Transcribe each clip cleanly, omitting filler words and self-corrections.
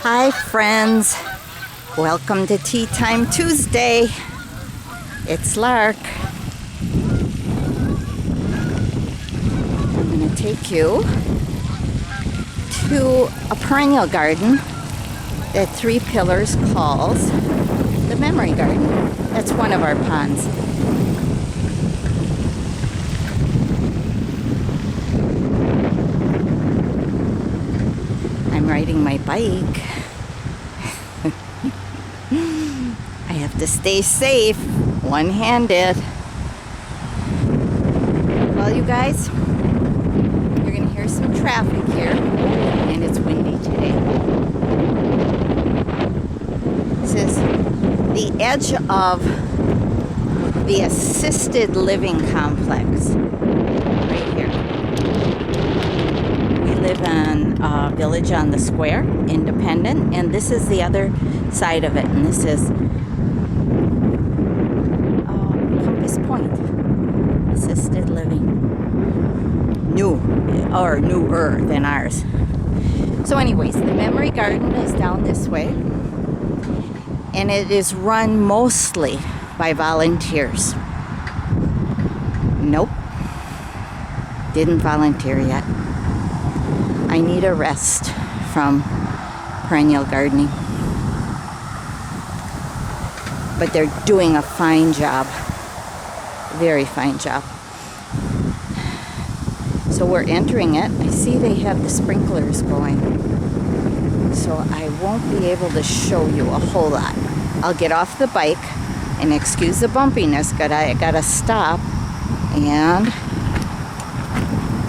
Hi friends, welcome to Tea Time Tuesday. It's Lark. I'm going to take you to a perennial garden that Three Pillars calls the Memory Garden. That's one of our ponds. I'm riding my bike. I have to stay safe, one-handed. Well, you guys, you're going to hear some traffic here, and it's windy today. This is the edge of the assisted living complex, right here. We live in a village on the square, Independent, and this is the other side of it, and this is Point assisted living, newer than ours. So anyways, the Memory Garden is down this way, and it is run mostly by volunteers. Nope, didn't volunteer yet. I need a rest from perennial gardening, but they're doing a fine job. Very fine job. So we're entering it. I see they have the sprinklers going, so I won't be able to show you a whole lot. I'll get off the bike, and excuse the bumpiness, I gotta stop and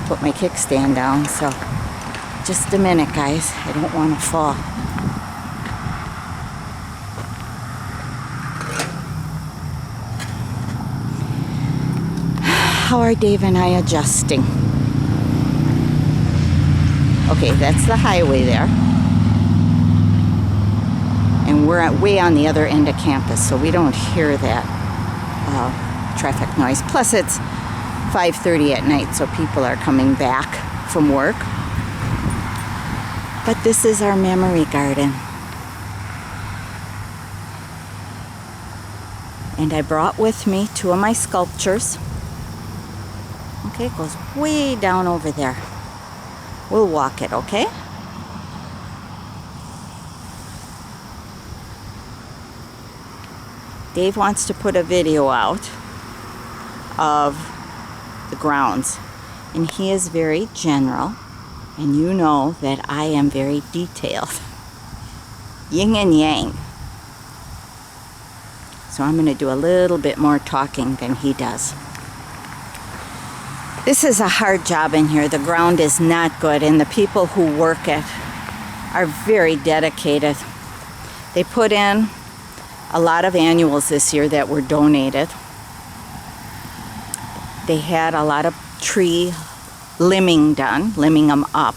put my kickstand down. So just a minute, guys. I don't want to fall. How are Dave and I adjusting? Okay, that's the highway there. And we're way on the other end of campus, so we don't hear that traffic noise. Plus, it's 5:30 at night, so people are coming back from work. But this is our memory garden. And I brought with me two of my sculptures. Okay, it goes way down over there. We'll walk it, okay? Dave wants to put a video out of the grounds, and he is very general, and you know that I am very detailed. Yin and yang. So I'm going to do a little bit more talking than he does. This is a hard job in here. The ground is not good, and the people who work it are very dedicated. They put in a lot of annuals this year that were donated. They had a lot of tree limbing done, limbing them up,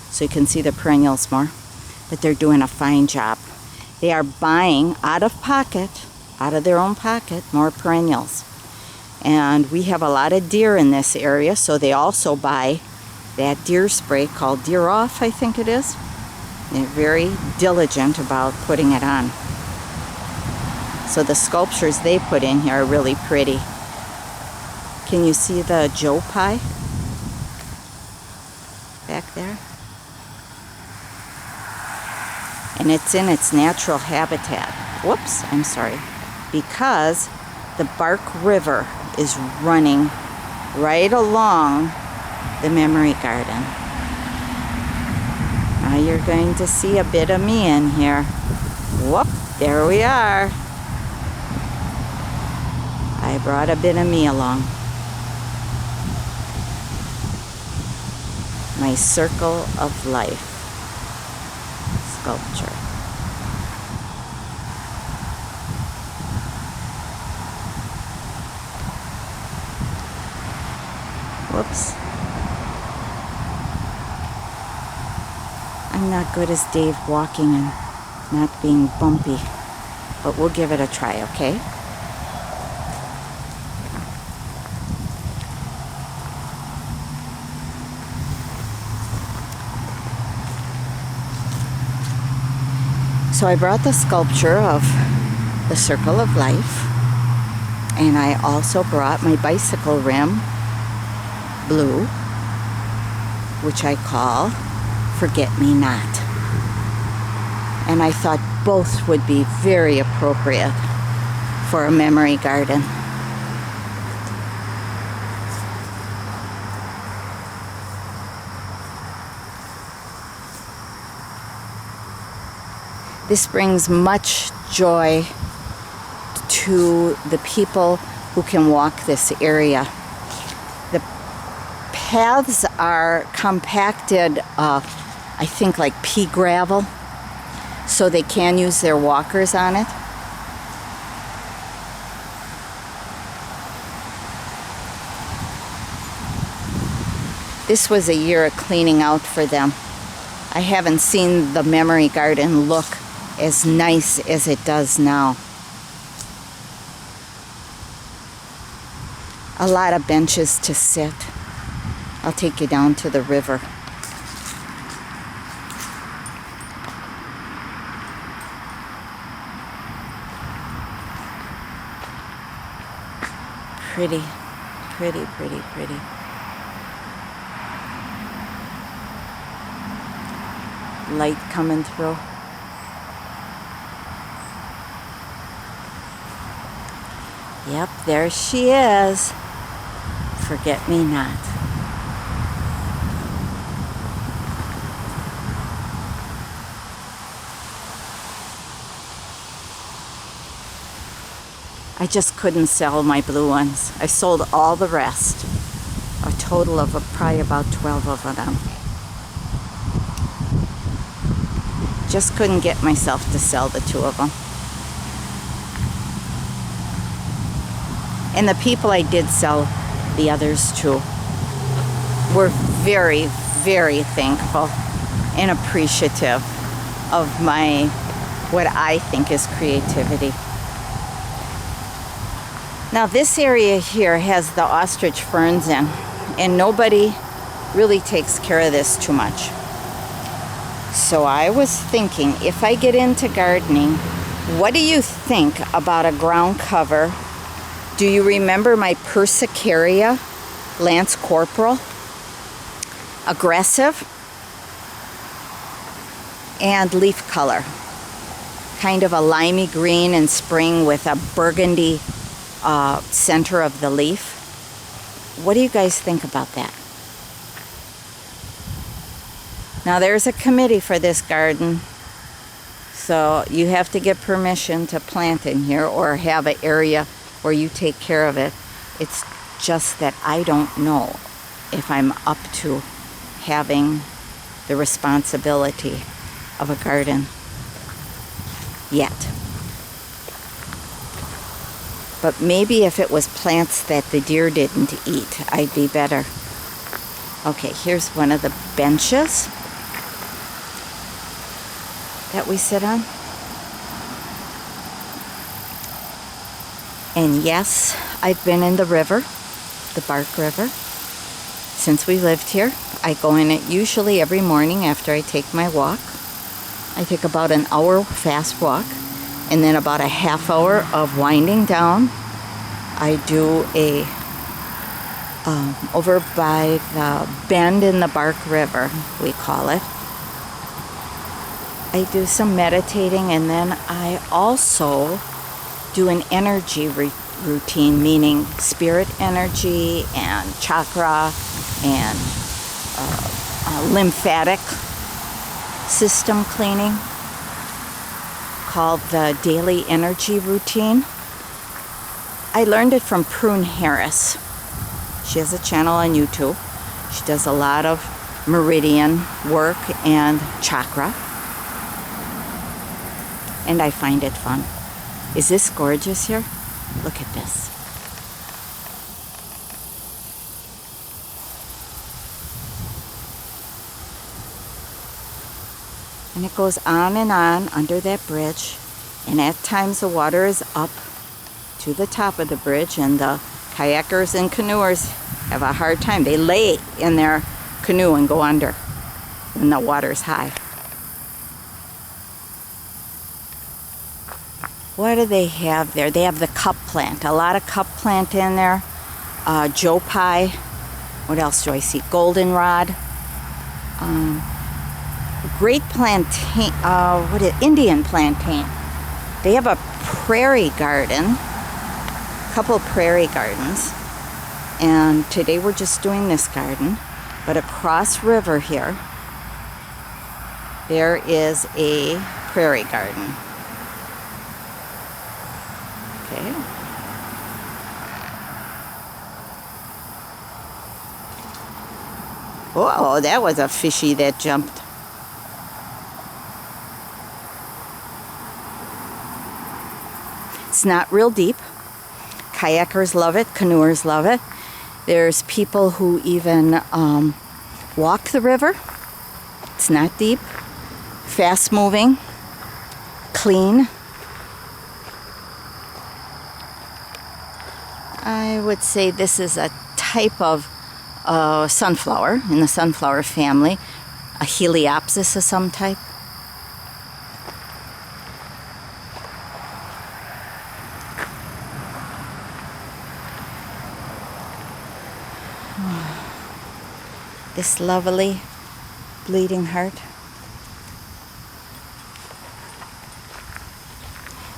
so you can see the perennials more. But they're doing a fine job. They are buying out of their own pocket, more perennials. And we have a lot of deer in this area, so they also buy that deer spray called Deer Off, I think it is. They're very diligent about putting it on. So the sculptures they put in here are really pretty. Can you see the Joe pie back there? And it's in its natural habitat. Whoops, I'm sorry. Because the Bark River is running right along the Memory Garden. Now you're going to see a bit of me in here. Whoop, there we are. I brought a bit of me along. My Circle of Life sculpture. Whoops. I'm not good as Dave walking and not being bumpy, but we'll give it a try, okay? So I brought the sculpture of the Circle of Life, and I also brought my bicycle rim, blue, which I call Forget Me Not. And I thought both would be very appropriate for a memory garden. This brings much joy to the people who can walk this area. The paths are compacted, I think like pea gravel, so they can use their walkers on it. This was a year of cleaning out for them. I haven't seen the memory garden look as nice as it does now. A lot of benches to sit. I'll take you down to the river. Pretty, pretty, pretty, pretty. Light coming through. Yep, there she is. Forget Me Not. I just couldn't sell my blue ones. I sold all the rest. A total of probably about 12 of them. Just couldn't get myself to sell the 2 of them. And the people I did sell the others to were very, very thankful and appreciative of my, what I think is creativity. Now this area here has the ostrich ferns in, and nobody really takes care of this too much. So I was thinking, if I get into gardening, what do you think about a ground cover? Do you remember my Persicaria Lance Corporal? Aggressive and leaf color. Kind of a limey green in spring with a burgundy center of the leaf. What do you guys think about that? Now there's a committee for this garden, so you have to get permission to plant in here or have an area where you take care of it. It's just that I don't know if I'm up to having the responsibility of a garden yet. But maybe if it was plants that the deer didn't eat, I'd be better. Okay, here's one of the benches that we sit on. And yes, I've been in the river, the Bark River, since we lived here. I go in it usually every morning after I take my walk. I take about an hour fast walk and then about a half hour of winding down. I do a over by the bend in the Bark River, we call it. I do some meditating, and then I also do an energy routine, meaning spirit energy and chakra and lymphatic system cleaning, called the daily energy routine. I learned it from Prune Harris. She has a channel on YouTube. She does a lot of meridian work and chakra, and I find it fun. Is this gorgeous here? Look at this. And it goes on and on under that bridge, and at times the water is up to the top of the bridge, and the kayakers and canoers have a hard time. They lay in their canoe and go under when the water's high. what do they have there? They have the cup plant. A lot of cup plant in there. Joe Pye. What else do I see? Goldenrod. Great plantain. What is Indian plantain? They have a prairie garden. A couple of prairie gardens. And today we're just doing this garden. But across river here, there is a prairie garden. Okay. Oh, that was a fishy that jumped. It's not real deep. Kayakers love it, canoers love it. There's people who even walk the river. It's not deep, fast moving, clean. I would say this is a type of sunflower in the sunflower family, a Heliopsis of some type. This lovely bleeding heart.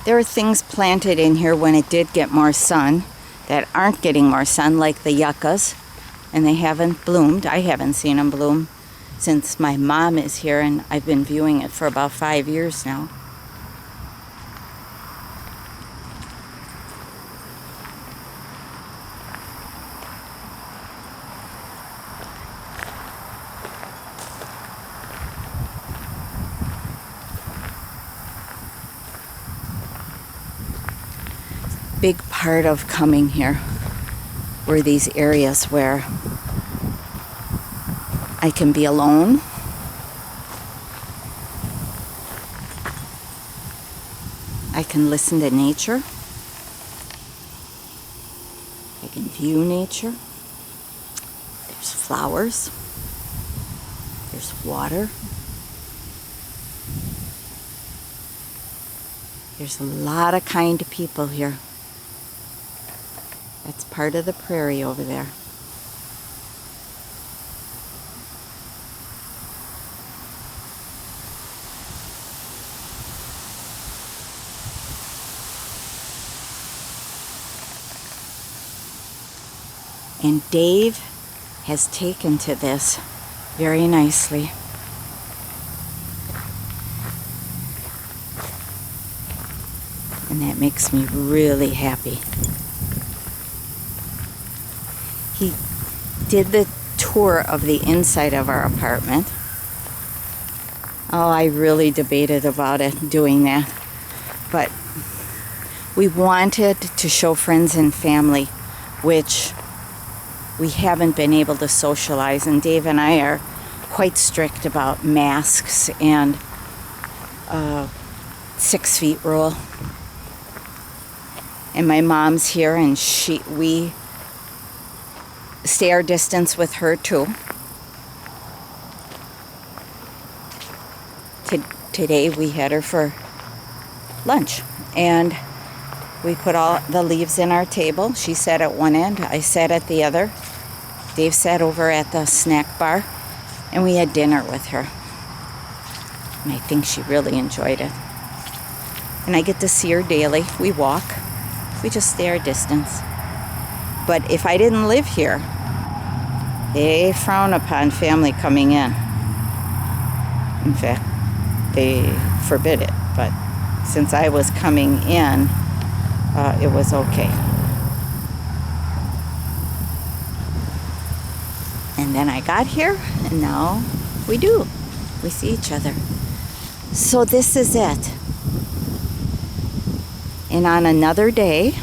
There are things planted in here when it did get more sun that aren't getting more sun, like the yuccas, and they haven't bloomed. I haven't seen them bloom since my mom is here, and I've been viewing it for about 5 years now. Big part of coming here were these areas where I can be alone. I can listen to nature. I can view nature. There's flowers. There's water. There's a lot of kind people here. That's part of the prairie over there. And Dave has taken to this very nicely. And that makes me really happy. He did the tour of the inside of our apartment. Oh, I really debated about it, doing that. But we wanted to show friends and family, which we haven't been able to socialize. And Dave and I are quite strict about masks and 6 feet rule. And my mom's here, and we stay our distance with her too. Today we had her for lunch, and we put all the leaves in our table. She sat at one end, I sat at the other. Dave sat over at the snack bar, and we had dinner with her. And I think she really enjoyed it. And I get to see her daily. We walk. We just stay our distance. But if I didn't live here, they frown upon family coming in. In fact, they forbid it. But since I was coming in, it was okay. And then I got here, and now we do. We see each other. So this is it. And on another day,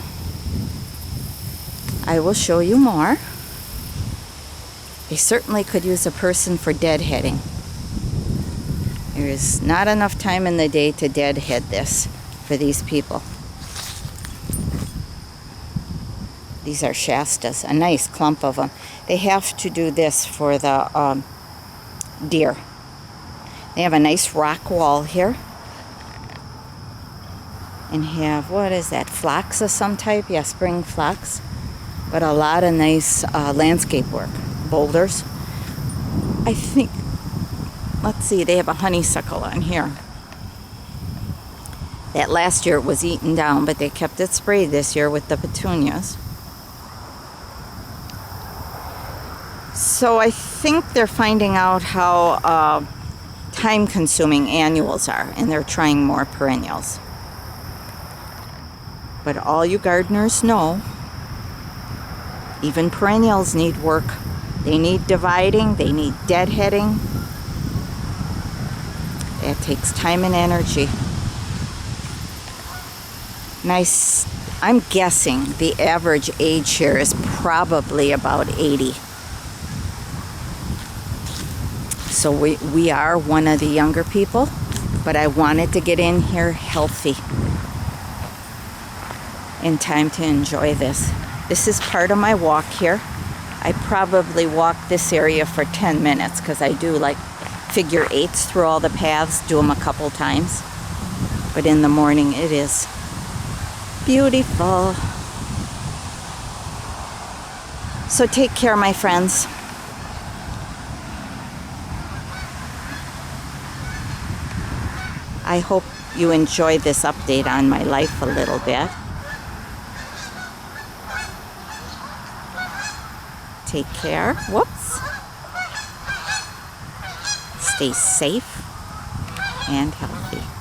I will show you more. I certainly could use a person for deadheading. There is not enough time in the day to deadhead this for these people. These are Shastas, a nice clump of them. They have to do this for the deer. They have a nice rock wall here. and have, what is that, phlox of some type? Yeah, spring phlox. But a lot of nice landscape work. Boulders. I think, let's see, they have a honeysuckle on here. That last year it was eaten down, but they kept it sprayed this year with the petunias. So I think they're finding out how time-consuming annuals are, and they're trying more perennials. But all you gardeners know, even perennials need work. They need dividing, they need deadheading. That takes time and energy. Nice. I'm guessing the average age here is probably about 80. So we are one of the younger people, but I wanted to get in here healthy in time to enjoy this. This is part of my walk here. I probably walk this area for 10 minutes because I do like figure eights through all the paths, do them a couple times. But in the morning it is beautiful. So take care, my friends. I hope you enjoyed this update on my life a little bit. Take care. Whoops. Stay safe and healthy.